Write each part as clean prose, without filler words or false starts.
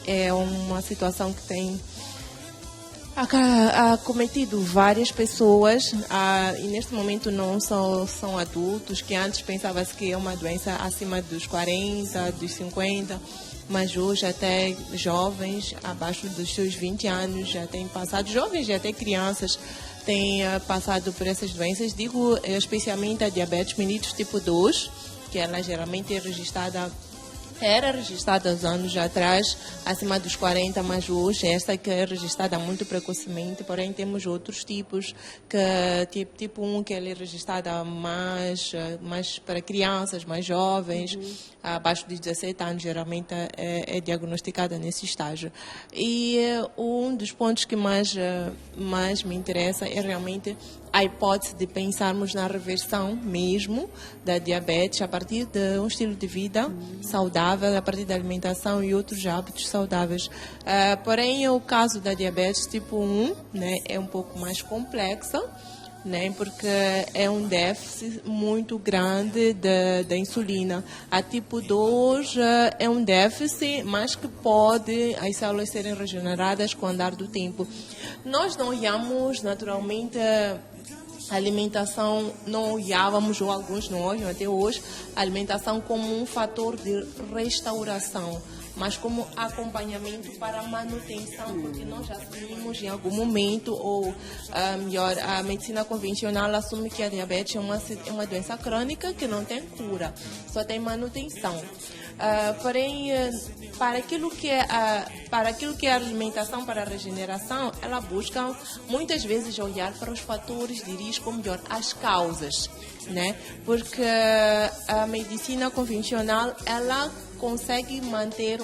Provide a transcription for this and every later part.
é uma situação que tem acometido várias pessoas, e neste momento não são adultos, que antes pensava-se que é uma doença acima dos 40, dos 50, mas hoje até jovens, abaixo dos seus 20 anos, já têm passado, jovens e até crianças têm passado por essas doenças. Digo especialmente a diabetes mellitus tipo 2, que ela geralmente era registrada há anos atrás, acima dos 40, mas hoje esta que é registrada muito precocemente, porém temos outros tipos, tipo 1, que ele é registrada mais para crianças, mais jovens, abaixo de 17 anos, geralmente é diagnosticada nesse estágio. E um dos pontos que mais me interessa é realmente a hipótese de pensarmos na reversão mesmo da diabetes a partir de um estilo de vida saudável, a partir da alimentação e outros hábitos saudáveis. Porém, o caso da diabetes tipo 1, né, é um pouco mais complexo, né, porque é um déficit muito grande da insulina. A tipo 2 é um déficit, mas que pode as células serem regeneradas com o andar do tempo. Nós não olhamos naturalmente a alimentação, não olhávamos, ou alguns não olham até hoje, a alimentação como um fator de restauração, mas como acompanhamento para a manutenção, porque nós já assumimos em algum momento, ou melhor, a medicina convencional assume que a diabetes é uma doença crônica que não tem cura, só tem manutenção. Porém, para aquilo que é a alimentação, para a regeneração, ela busca muitas vezes olhar para os fatores de risco, ou melhor, as causas, né? Porque a medicina convencional, ela consegue manter,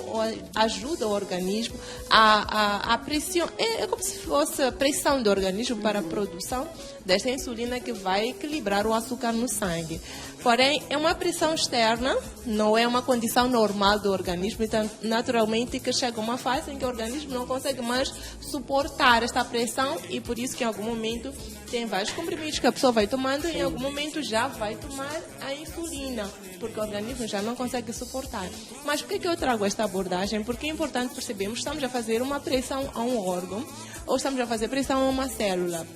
ajuda o organismo a pressão, é como se fosse a pressão do organismo para a produção desta insulina que vai equilibrar o açúcar no sangue. Porém, é uma pressão externa, não é uma condição normal do organismo, então, naturalmente, que chega uma fase em que o organismo não consegue mais suportar esta pressão e por isso que em algum momento tem vários comprimidos que a pessoa vai tomando e em algum momento já vai tomar a insulina, porque o organismo já não consegue suportar. Mas por que eu trago esta abordagem? Porque é importante percebermos que estamos a fazer uma pressão a um órgão ou estamos a fazer pressão a uma célula.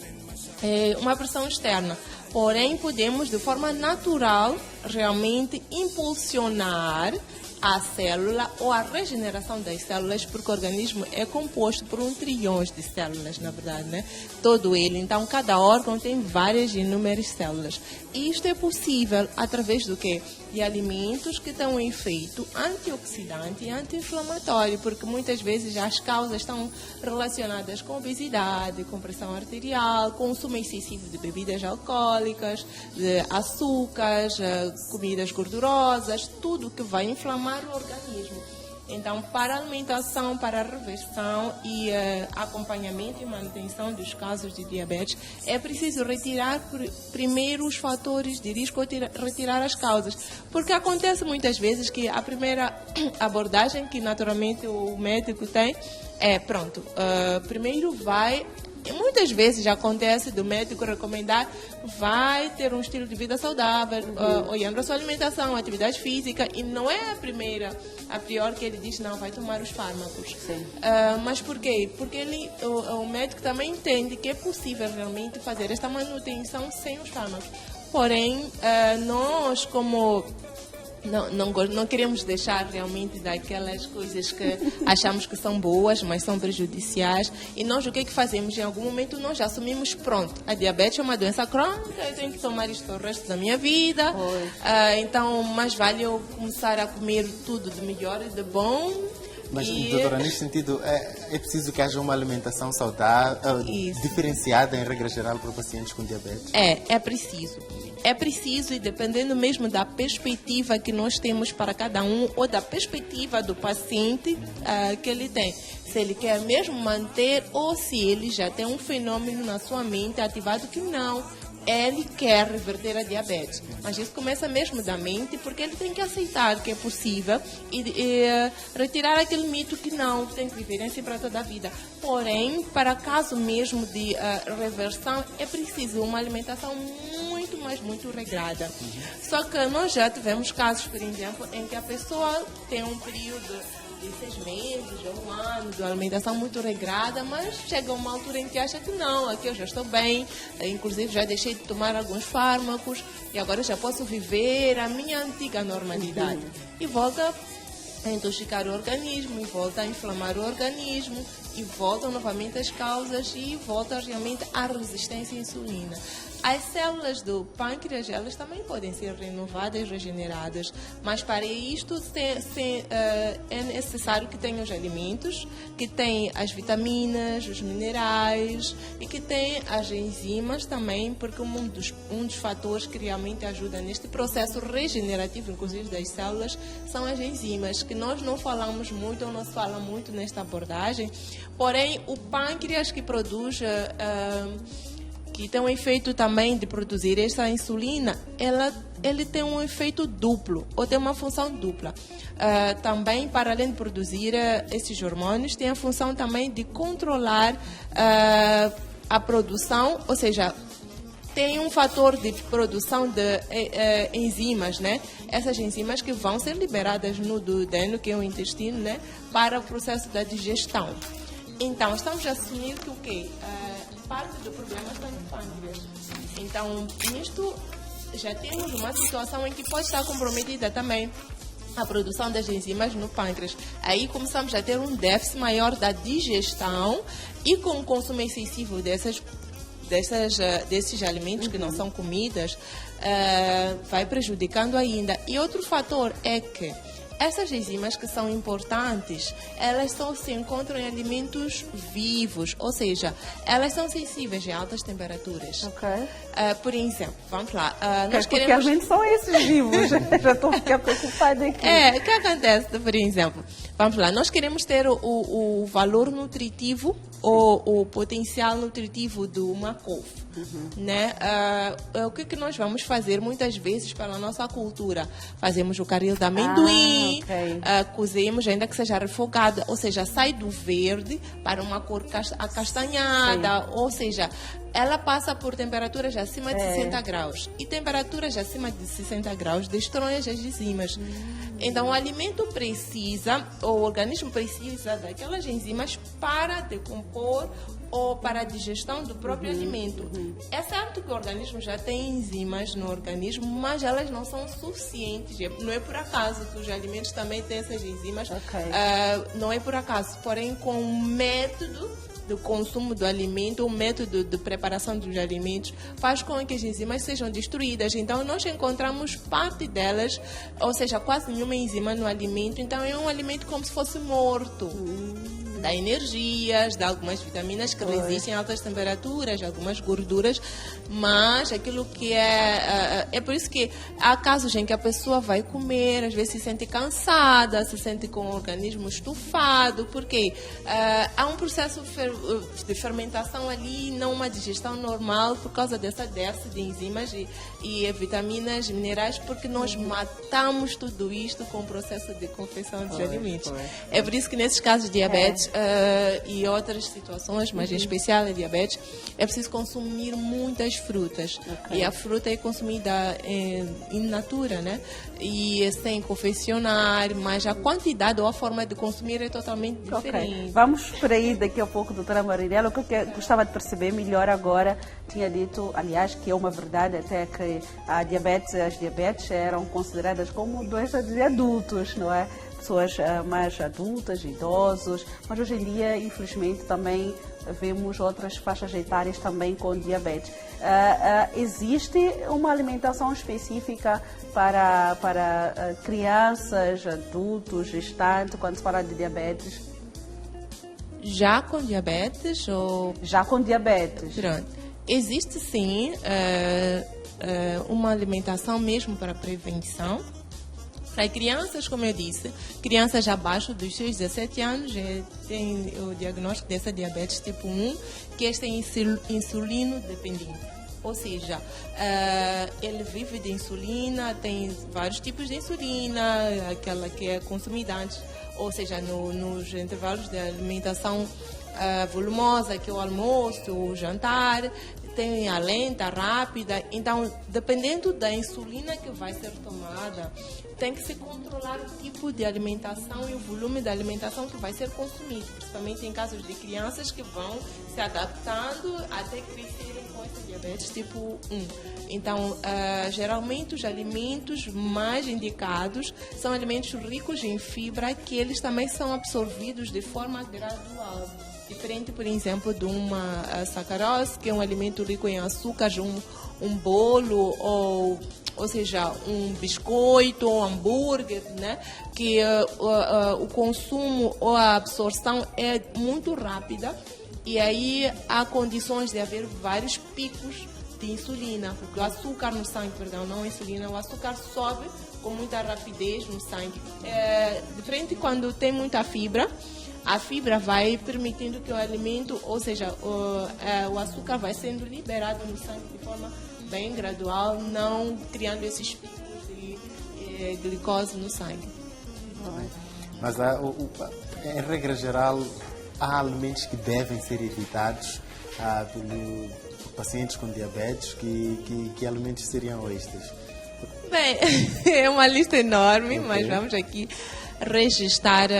Uma pressão externa. Porém, podemos, de forma natural, realmente impulsionar a célula ou a regeneração das células, porque o organismo é composto por 1 trilhão de células, na verdade, né? Todo ele. Então, cada órgão tem várias e inúmeras células. E isto é possível através do quê? De alimentos que têm um efeito antioxidante e anti-inflamatório, porque muitas vezes as causas estão relacionadas com obesidade, com pressão arterial, consumo excessivo de bebidas alcoólicas, de açúcares, comidas gordurosas, tudo que vai inflamar o organismo. Então, para a alimentação, para a reversão e acompanhamento e manutenção dos casos de diabetes, é preciso retirar primeiro os fatores de risco, retirar as causas. Porque acontece muitas vezes que a primeira abordagem que naturalmente o médico tem é, primeiro vai... E muitas vezes já acontece do médico recomendar, vai ter um estilo de vida saudável, olhando a sua alimentação, atividade física, e não é a priori que ele diz, não, vai tomar os fármacos. Mas por quê? Porque o médico também entende que é possível realmente fazer esta manutenção sem os fármacos. Porém, nós como... Não queremos deixar realmente daquelas coisas que achamos que são boas, mas são prejudiciais. E nós o que é que fazemos? Em algum momento nós já assumimos, pronto, a diabetes é uma doença crônica, eu tenho que tomar isto o resto da minha vida. Então, mais vale eu começar a comer tudo de melhor e de bom. Mas, doutora, neste sentido, é preciso que haja uma alimentação saudável, diferenciada em regra geral para pacientes com diabetes? É preciso. É preciso, e dependendo mesmo da perspectiva que nós temos para cada um, ou da perspectiva do paciente que ele tem. Se ele quer mesmo manter, ou se ele já tem um fenômeno na sua mente ativado que não, ele quer reverter a diabetes. Mas isso começa mesmo da mente, porque ele tem que aceitar que é possível e retirar aquele mito que não, tem que viver assim para toda a vida. Porém, para caso mesmo de reversão, é preciso uma alimentação muito regrada. Só que nós já tivemos casos, por exemplo, em que a pessoa tem um período de 6 meses ou 1 ano de uma alimentação muito regrada, mas chega uma altura em que acha que não, aqui eu já estou bem, inclusive já deixei de tomar alguns fármacos e agora já posso viver a minha antiga normalidade. E volta a intoxicar o organismo, e volta a inflamar o organismo, e voltam novamente as causas e volta realmente a resistência à insulina. As células do pâncreas, elas também podem ser renovadas e regeneradas, mas para isto é necessário que tenham os alimentos, que tenham as vitaminas, os minerais e que tenham as enzimas também, porque um dos fatores que realmente ajuda neste processo regenerativo, inclusive das células, são as enzimas, que nós não falamos muito ou não se fala muito nesta abordagem, porém o pâncreas que produz... que tem um efeito também de produzir essa insulina, ele tem um efeito duplo, ou tem uma função dupla. Também, para além de produzir esses hormônios, tem a função também de controlar a produção, ou seja, tem um fator de produção de enzimas, né? Essas enzimas que vão ser liberadas no duodeno, que é o intestino, né? Para o processo da digestão. Então, estamos a assumir que o quê? Parte do problema está no pâncreas. Então, nisto, já temos uma situação em que pode estar comprometida também a produção das enzimas no pâncreas. Aí começamos a ter um déficit maior da digestão e com o consumo excessivo desses alimentos que não são comidas, vai prejudicando ainda. E outro fator é que essas enzimas que são importantes, elas só se encontram em alimentos vivos, ou seja, elas são sensíveis a altas temperaturas. Ok. Por exemplo, vamos lá. Porque alimentos são esses vivos? Já estou a ficar preocupada aqui. O que acontece, por exemplo? Vamos lá, nós queremos ter o valor nutritivo ou o potencial nutritivo de uma couve. Né? O que nós vamos fazer muitas vezes pela nossa cultura? Fazemos o caril de amendoim, cozemos, ainda que seja refogada, ou seja, sai do verde para uma cor acastanhada, ou seja, ela passa por temperaturas acima de 60 graus. E temperaturas acima de 60 graus destroem as enzimas. Então, o alimento precisa, o organismo precisa daquelas enzimas para decompor ou para a digestão do próprio alimento. É certo que o organismo já tem enzimas no organismo, mas elas não são suficientes. Não é por acaso que os alimentos também têm essas enzimas. Não é por acaso. Porém, com o método do consumo do alimento, o método de preparação dos alimentos faz com que as enzimas sejam destruídas. Então, nós encontramos parte delas, ou seja, quase nenhuma enzima no alimento. Então, é um alimento como se fosse morto. Dá energias, dá algumas vitaminas que resistem a altas temperaturas, algumas gorduras, mas aquilo que é por isso que há casos em que a pessoa vai comer, às vezes se sente cansada, se sente com o organismo estufado, porque há um processo de fermentação ali, não uma digestão normal, por causa dessa déficit de enzimas e vitaminas, minerais, porque nós matamos tudo isto com o processo de confecção dos alimentos. É por isso que nesses casos de diabetes e outras situações, mas em especial a diabetes, é preciso consumir muitas frutas. E a fruta é consumida in natura, né? E sem confeccionar, mas a quantidade ou a forma de consumir é totalmente diferente. Vamos por aí daqui a pouco, doutora Marinela. O que eu gostava de perceber melhor agora, tinha dito, aliás, que é uma verdade até que as diabetes eram consideradas como doença de adultos, não é? Pessoas mais adultas, idosos, mas hoje em dia, infelizmente, também vemos outras faixas etárias também com diabetes. Existe uma alimentação específica para crianças, adultos, gestantes, quando se fala de diabetes? Já com diabetes? Já com diabetes. Pronto. Existe sim uma alimentação mesmo para prevenção. Para crianças, como eu disse, crianças abaixo dos seus 17 anos tem o diagnóstico dessa diabetes tipo 1, que é insulino dependente. Ou seja, ele vive de insulina, tem vários tipos de insulina, aquela que é consumida antes, ou seja, nos intervalos de alimentação volumosa, que é o almoço, o jantar, tem a lenta, a rápida. Então, dependendo da insulina que vai ser tomada, tem que se controlar o tipo de alimentação e o volume da alimentação que vai ser consumido, principalmente em casos de crianças que vão se adaptando até crescerem com esse diabetes tipo 1. Então, geralmente os alimentos mais indicados são alimentos ricos em fibra, que eles também são absorvidos de forma gradual. Diferente, por exemplo, de uma sacarose, que é um alimento rico em açúcares, um bolo ou seja, um biscoito ou um hambúrguer, né? Que o consumo ou a absorção é muito rápida e aí há condições de haver vários picos de insulina, porque o açúcar no sangue, perdão, não a insulina, o açúcar sobe com muita rapidez no sangue. Diferente quando tem muita fibra, a fibra vai permitindo que o alimento, ou seja, o açúcar vai sendo liberado no sangue de forma bem gradual, não criando esses picos de glicose no sangue. Mas, em regra geral, há alimentos que devem ser evitados por pacientes com diabetes. Que alimentos seriam estes? Bem, é uma lista enorme, mas vamos aqui registrar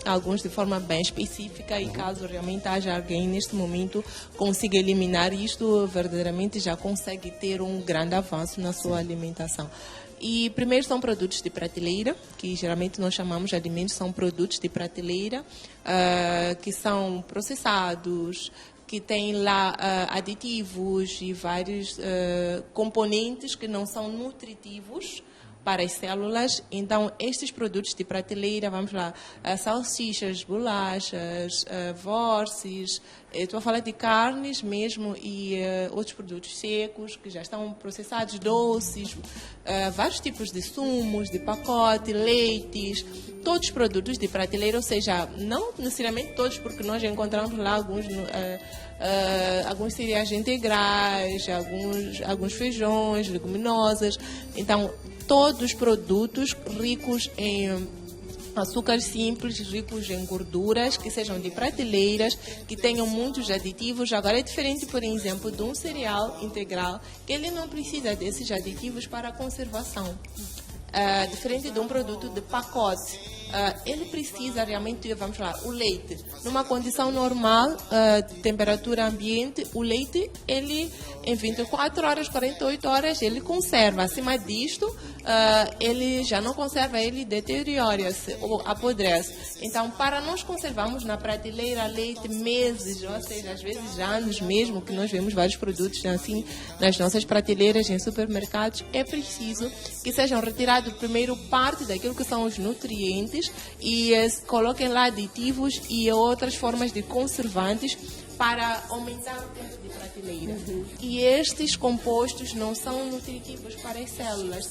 alguns de forma bem específica e caso realmente haja alguém neste momento consiga eliminar isto, verdadeiramente já consegue ter um grande avanço na sua alimentação. E primeiro são produtos de prateleira, que geralmente nós chamamos de alimentos, são produtos de prateleira, que são processados, que têm lá aditivos e vários componentes que não são nutritivos para as células. Então, estes produtos de prateleira, vamos lá, salsichas, bolachas, vorces, estou a falar de carnes mesmo e outros produtos secos que já estão processados, doces, vários tipos de sumos, de pacote, leites, todos os produtos de prateleira, ou seja, não necessariamente todos, porque nós encontramos lá alguns cereais integrais, alguns feijões, leguminosas. Então, todos os produtos ricos em açúcares simples, ricos em gorduras, que sejam de prateleiras, que tenham muitos aditivos. Agora é diferente, por exemplo, de um cereal integral, que ele não precisa desses aditivos para a conservação. Diferente de um produto de pacote. Ele precisa realmente, vamos lá, o leite. Numa condição normal, temperatura ambiente, o leite, ele em 24 horas, 48 horas, ele conserva. Acima disto, ele já não conserva, ele deteriora-se ou apodrece. Então, para nós conservarmos na prateleira leite meses, ou seja, às vezes anos mesmo, que nós vemos vários produtos assim nas nossas prateleiras em supermercados, é preciso que sejam retirados primeiro parte daquilo que são os nutrientes e coloquem lá aditivos e outras formas de conservantes para aumentar o tempo de prateleira. E estes compostos não são nutritivos para as células,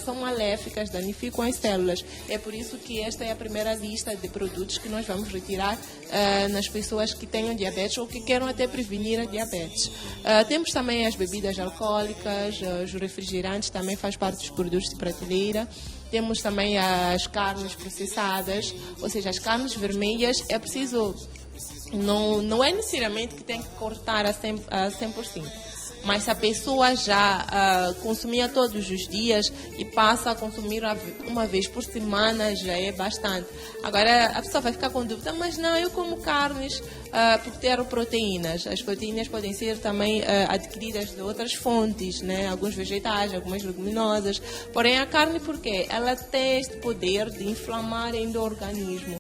são maléficas, danificam as células. É por isso que esta é a primeira lista de produtos que nós vamos retirar nas pessoas que tenham diabetes ou que queiram até prevenir a diabetes. Temos também as bebidas alcoólicas, os refrigerantes também faz parte dos produtos de prateleira. Temos também as carnes processadas, ou seja, as carnes vermelhas. É preciso, não é necessariamente que tem que cortar a 100%, mas se a pessoa já consumia todos os dias e passa a consumir uma vez por semana, já é bastante. Agora a pessoa vai ficar com dúvida, mas não, eu como carnes porque ter proteínas. As proteínas podem ser também adquiridas de outras fontes, né? Alguns vegetais, algumas leguminosas. Porém a carne, por quê? Ela tem este poder de inflamar ainda o organismo.